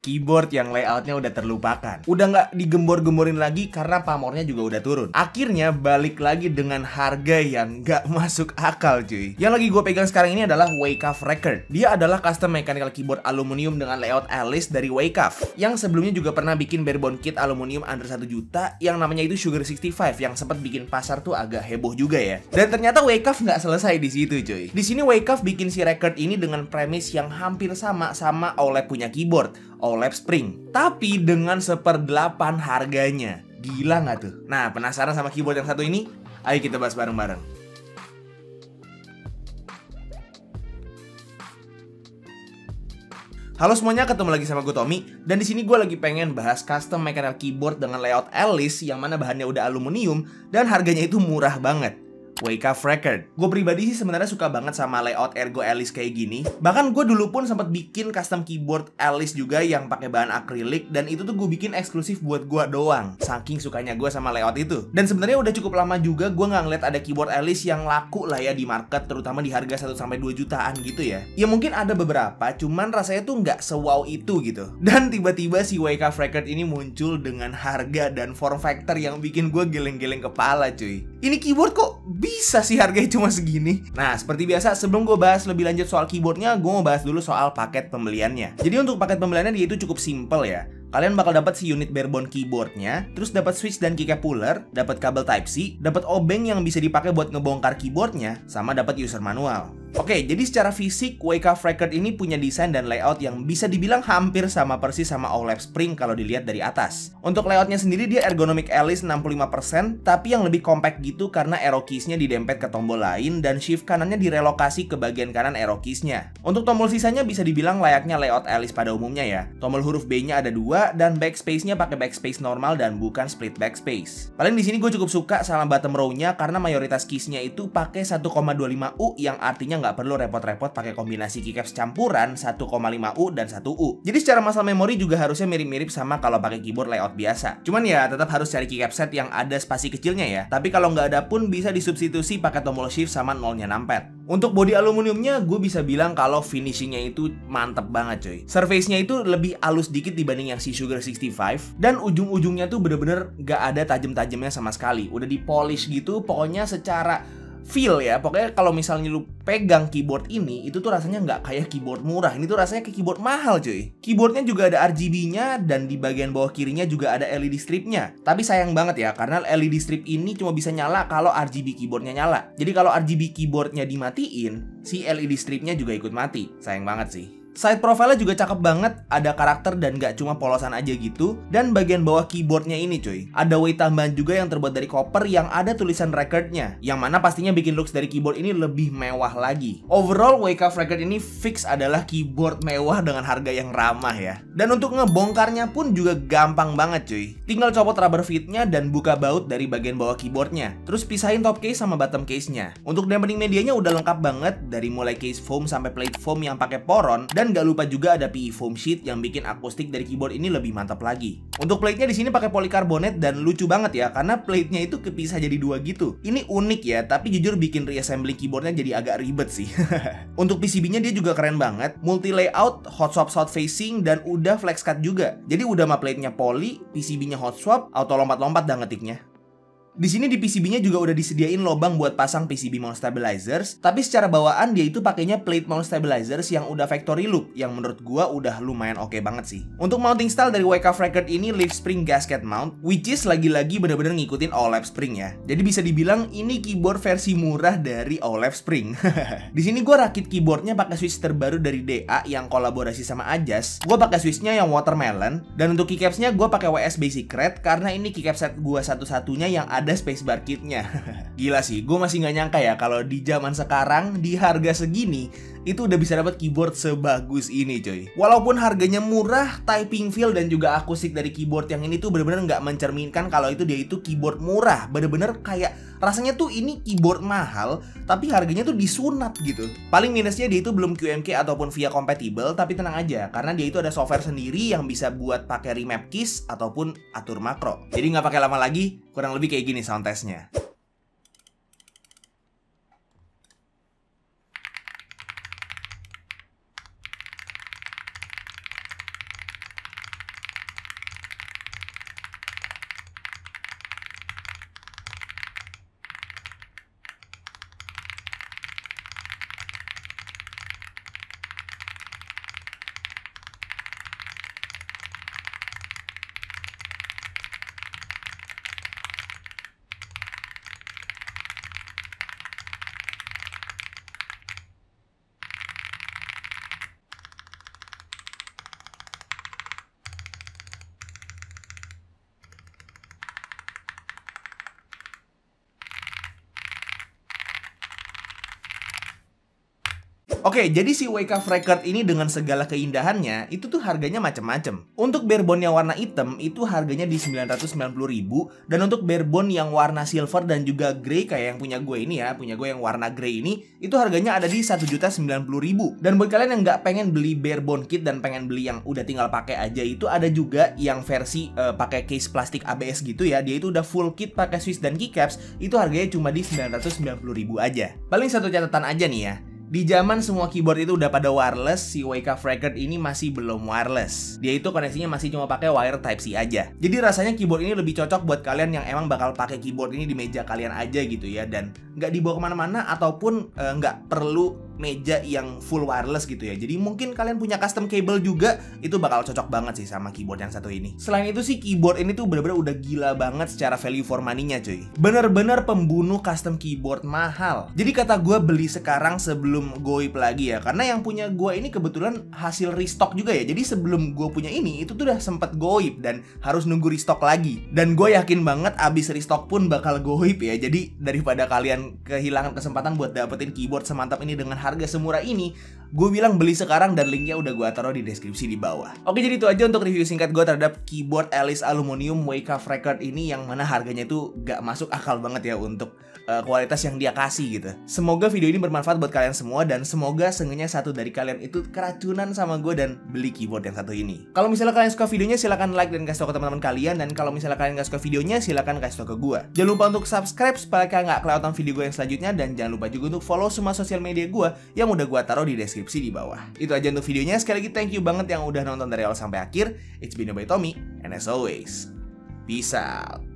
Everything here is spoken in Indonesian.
Keyboard yang layoutnya udah terlupakan, udah nggak digembor-gemborin lagi karena pamornya juga udah turun. Akhirnya balik lagi dengan harga yang nggak masuk akal cuy. Yang lagi gue pegang sekarang ini adalah Wacaf Record. Dia adalah custom mechanical keyboard aluminium dengan layout Alice dari Wacaf, yang sebelumnya juga pernah bikin barebone kit aluminium under 1 juta yang namanya itu Sugar 65, yang sempat bikin pasar tuh agak heboh juga ya. Dan ternyata Wacaf nggak selesai di situ cuy. Di sini Wacaf bikin si record ini dengan premis yang hampir sama OLED punya keyboard, OLED Spring, tapi dengan 1/8 harganya. Gila nggak tuh? Nah, penasaran sama keyboard yang satu ini? Ayo kita bahas bareng-bareng. Halo semuanya, ketemu lagi sama gue Tommy, dan di sini gue lagi pengen bahas custom mechanical keyboard dengan layout Alice yang mana bahannya udah aluminium dan harganya itu murah banget. Wacaf Record. Gue pribadi sih sebenarnya suka banget sama layout ergo Alice kayak gini. Bahkan gue dulu pun sempat bikin custom keyboard Alice juga yang pakai bahan akrilik, dan itu tuh gue bikin eksklusif buat gue doang. Saking sukanya gue sama layout itu. Dan sebenarnya udah cukup lama juga gue nggak ngeliat ada keyboard Alice yang laku lah ya di market, terutama di harga 1-2 jutaan gitu ya. Ya mungkin ada beberapa, cuman rasanya tuh nggak se-wow itu gitu. Dan tiba-tiba si Wacaf Record ini muncul dengan harga dan form factor yang bikin gue geleng-geleng kepala cuy. Ini keyboard kok bisa sih harganya cuma segini? Nah, seperti biasa, sebelum gue bahas lebih lanjut soal keyboardnya, gue mau bahas dulu soal paket pembeliannya. Jadi untuk paket pembeliannya dia itu cukup simple ya. Kalian bakal dapat si unit barebone keyboardnya, terus dapat switch dan keycap puller, dapat kabel Type-C, dapat obeng yang bisa dipakai buat ngebongkar keyboardnya, sama dapat user manual. Oke, jadi secara fisik Wacaf Record ini punya desain dan layout yang bisa dibilang hampir sama persis sama OLED Spring kalau dilihat dari atas. Untuk layoutnya sendiri dia ergonomic Alice 65%, tapi yang lebih compact gitu karena arrow keys-nya didempet ke tombol lain dan shift kanannya direlokasi ke bagian kanan arrow keys-nya. Untuk tombol sisanya bisa dibilang layaknya layout Alice pada umumnya ya. Tombol huruf B-nya ada 2 dan backspace-nya pakai backspace normal dan bukan split backspace. Paling di sini gue cukup suka sama bottom row-nya karena mayoritas keys-nya itu pakai 1,25U yang artinya nggak perlu repot-repot pakai kombinasi keycaps campuran 1,5U dan 1U. Jadi secara masalah memori juga harusnya mirip-mirip sama kalau pakai keyboard layout biasa. Cuman ya tetap harus cari keycap set yang ada spasi kecilnya ya. Tapi kalau nggak ada pun bisa disubstitusi pakai tombol shift sama nolnya numpad. Untuk bodi aluminiumnya gue bisa bilang kalau finishingnya itu mantep banget coy. Surface-nya itu lebih halus dikit dibanding yang si Sugar 65, dan ujung-ujungnya tuh bener-bener nggak ada tajem-tajemnya sama sekali. Udah di polish gitu, pokoknya secara feel ya, pokoknya kalau misalnya lu pegang keyboard ini, itu tuh rasanya nggak kayak keyboard murah. Ini tuh rasanya kayak keyboard mahal cuy. Keyboardnya juga ada RGB-nya, dan di bagian bawah kirinya juga ada LED strip-nya. Tapi sayang banget ya, karena LED strip ini cuma bisa nyala kalau RGB keyboardnya nyala. Jadi kalau RGB keyboardnya dimatiin, si LED strip-nya juga ikut mati. Sayang banget sih. Side profile-nya juga cakep banget, ada karakter dan gak cuma polosan aja gitu. Dan bagian bawah keyboardnya ini cuy, ada weight tambahan juga yang terbuat dari koper yang ada tulisan recordnya, yang mana pastinya bikin looks dari keyboard ini lebih mewah lagi. Overall, Wacaf Record ini fix adalah keyboard mewah dengan harga yang ramah ya. Dan untuk ngebongkarnya pun juga gampang banget cuy. Tinggal copot rubber feet-nya dan buka baut dari bagian bawah keyboardnya, terus pisahin top case sama bottom case-nya. Untuk dampening medianya udah lengkap banget, dari mulai case foam sampai plate foam yang pakai poron. Dan gak lupa juga ada PE foam sheet yang bikin akustik dari keyboard ini lebih mantap lagi. Untuk plate-nya di sini pakai polikarbonat dan lucu banget ya, karena plate-nya itu kepisah jadi 2 gitu. Ini unik ya, tapi jujur bikin reassembling keyboardnya jadi agak ribet sih. Untuk PCB-nya dia juga keren banget, multi layout, hot swap south facing, dan udah flex cut juga. Jadi udah mah plate-nya poly, PCB-nya hot swap, auto lompat-lompat dah ngetiknya. Di sini di PCB-nya juga udah disediain lubang buat pasang PCB mount stabilizers, tapi secara bawaan dia itu pakainya plate mount stabilizers yang udah factory loop, yang menurut gua udah lumayan oke banget sih. Untuk mounting style dari Wacaf Record ini leaf spring gasket mount, which is lagi-lagi bener-bener ngikutin OLED Spring ya. Jadi bisa dibilang ini keyboard versi murah dari OLED Spring. Di sini gua rakit keyboardnya pakai switch terbaru dari DA yang kolaborasi sama Ajas. Gua pakai switchnya yang watermelon, dan untuk keycapsnya gua pakai WS Basic Red karena ini keycap set gua satu-satunya yang ada spacebar kitnya. Gila sih, gue masih nggak nyangka ya kalau di zaman sekarang di harga segini itu udah bisa dapat keyboard sebagus ini coy. Walaupun harganya murah, typing feel dan juga akustik dari keyboard yang ini tuh bener-bener nggak mencerminkan kalau itu dia itu keyboard murah. Bener-bener kayak rasanya tuh ini keyboard mahal, tapi harganya tuh disunat gitu. Paling minusnya dia itu belum QMK ataupun VIA compatible, tapi tenang aja karena dia itu ada software sendiri yang bisa buat pakai remap keys ataupun atur makro. Jadi nggak pakai lama lagi, kurang lebih kayak gini sound testnya. Oke, jadi si Wake Up Record ini dengan segala keindahannya itu tuh harganya macem-macem. Untuk barebone yang warna hitam itu harganya di 990.000, dan untuk barebone yang warna silver dan juga grey kayak yang punya gue ini ya, punya gue yang warna grey ini, itu harganya ada di 1.090.000. Dan buat kalian yang nggak pengen beli barebone kit dan pengen beli yang udah tinggal pakai aja, itu ada juga yang versi pakai case plastik ABS gitu ya. Dia itu udah full kit pakai Swiss dan keycaps, itu harganya cuma di 990.000 aja. Paling satu catatan aja nih ya. Di zaman semua keyboard itu udah pada wireless, si Wake Up Record ini masih belum wireless. Dia itu koneksinya masih cuma pakai wire Type-C aja. Jadi rasanya keyboard ini lebih cocok buat kalian yang emang bakal pakai keyboard ini di meja kalian aja gitu ya, dan nggak dibawa kemana-mana ataupun nggak perlu meja yang full wireless gitu ya. Jadi mungkin kalian punya custom cable juga, itu bakal cocok banget sih sama keyboard yang satu ini. Selain itu sih keyboard ini tuh bener-bener udah gila banget secara value for money-nya cuy. Bener-bener pembunuh custom keyboard mahal. Jadi kata gue beli sekarang sebelum goib lagi ya, karena yang punya gue ini kebetulan hasil restock juga ya. Jadi sebelum gue punya ini itu tuh udah sempet goib dan harus nunggu restock lagi. Dan gue yakin banget abis restock pun bakal goib ya. Jadi daripada kalian kehilangan kesempatan buat dapetin keyboard semantap ini dengan harga semurah ini, gue bilang beli sekarang dan linknya udah gue taruh di deskripsi di bawah. Oke, jadi itu aja untuk review singkat gue terhadap keyboard Alice Aluminium Wake Up Record ini, yang mana harganya itu gak masuk akal banget ya untuk kualitas yang dia kasih gitu. Semoga video ini bermanfaat buat kalian semua, dan semoga seenggaknya satu dari kalian itu keracunan sama gue dan beli keyboard yang satu ini. Kalau misalnya kalian suka videonya, silahkan like dan kasih tau ke teman-teman kalian, dan kalau misalnya kalian gak suka videonya, silahkan kasih tau ke gue. Jangan lupa untuk subscribe supaya kalian gak kelewatan video gue yang selanjutnya, dan jangan lupa juga untuk follow semua sosial media gue yang udah gue taruh di deskripsi di bawah. Itu aja untuk videonya. Sekali lagi thank you banget yang udah nonton dari awal sampai akhir. It's been by Tommy, and as always, peace out.